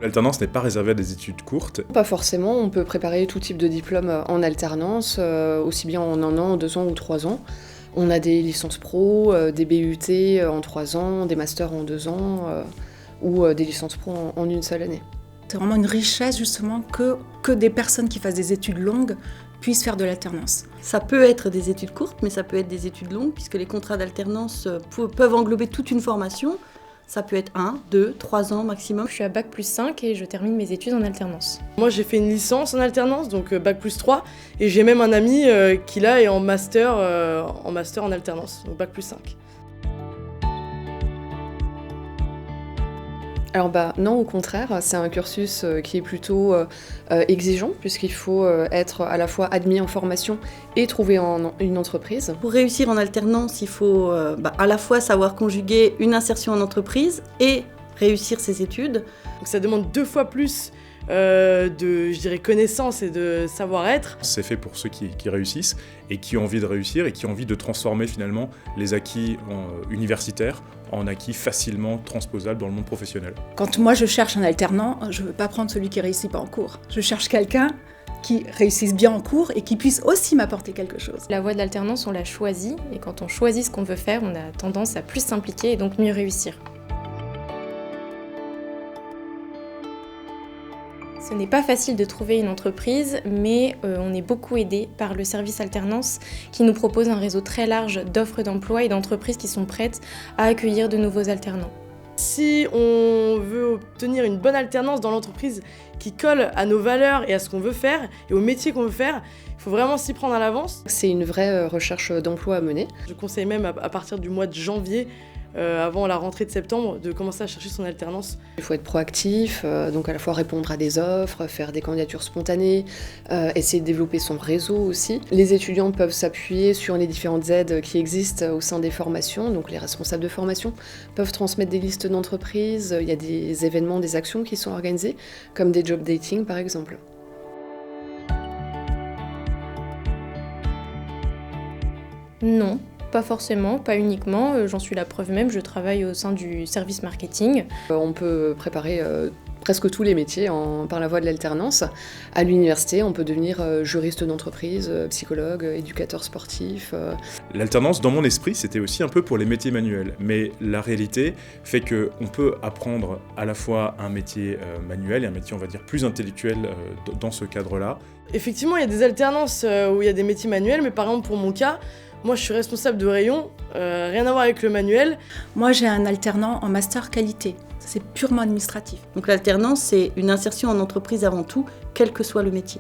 L'alternance n'est pas réservée à des études courtes. Pas forcément, on peut préparer tout type de diplôme en alternance, aussi bien en 1 an, 2 ans ou 3 ans. On a des licences pro, des BUT en 3 ans, des masters en 2 ans, ou des licences pro en une seule année. C'est vraiment une richesse justement que des personnes qui fassent des études longues puissent faire de l'alternance. Ça peut être des études courtes, mais ça peut être des études longues, puisque les contrats d'alternance peuvent englober toute une formation. Ça peut être 1, 2, 3 ans maximum. Je suis à Bac+5 et je termine mes études en alternance. Moi j'ai fait une licence en alternance, donc Bac+3, et j'ai même un ami qui là est en master en alternance, donc Bac+5. Alors non, au contraire, c'est un cursus qui est plutôt exigeant, puisqu'il faut être à la fois admis en formation et trouver une entreprise. Pour réussir en alternance, il faut à la fois savoir conjuguer une insertion en entreprise et réussir ses études. Donc ça demande 2 fois plus de connaissances et de savoir-être. C'est fait pour ceux qui réussissent et qui ont envie de réussir et qui ont envie de transformer finalement les acquis universitaires en acquis facilement transposables dans le monde professionnel. Quand moi je cherche un alternant, je ne veux pas prendre celui qui ne réussit pas en cours. Je cherche quelqu'un qui réussisse bien en cours et qui puisse aussi m'apporter quelque chose. La voie de l'alternance, on l'a choisie, et quand on choisit ce qu'on veut faire, on a tendance à plus s'impliquer et donc mieux réussir. Ce n'est pas facile de trouver une entreprise, mais on est beaucoup aidé par le service alternance qui nous propose un réseau très large d'offres d'emploi et d'entreprises qui sont prêtes à accueillir de nouveaux alternants. Si on veut obtenir une bonne alternance dans l'entreprise qui colle à nos valeurs et à ce qu'on veut faire et au métier qu'on veut faire, il faut vraiment s'y prendre à l'avance. C'est une vraie recherche d'emploi à mener. Je conseille même à partir du mois de janvier, avant la rentrée de septembre, de commencer à chercher son alternance. Il faut être proactif, donc à la fois répondre à des offres, faire des candidatures spontanées, essayer de développer son réseau aussi. Les étudiants peuvent s'appuyer sur les différentes aides qui existent au sein des formations, donc les responsables de formation peuvent transmettre des listes d'entreprises, il y a des événements, des actions qui sont organisées, comme des job dating par exemple. Non. Pas forcément, pas uniquement, j'en suis la preuve même, je travaille au sein du service marketing. On peut préparer presque tous les métiers par la voie de l'alternance. À l'université, on peut devenir juriste d'entreprise, psychologue, éducateur sportif. L'alternance, dans mon esprit, c'était aussi un peu pour les métiers manuels. Mais la réalité fait qu'on peut apprendre à la fois un métier manuel et un métier, on va dire, plus intellectuel dans ce cadre-là. Effectivement, il y a des alternances où il y a des métiers manuels, mais par exemple pour mon cas, moi, je suis responsable de rayon, rien à voir avec le manuel. Moi, j'ai un alternant en master qualité. C'est purement administratif. Donc l'alternance, c'est une insertion en entreprise avant tout, quel que soit le métier.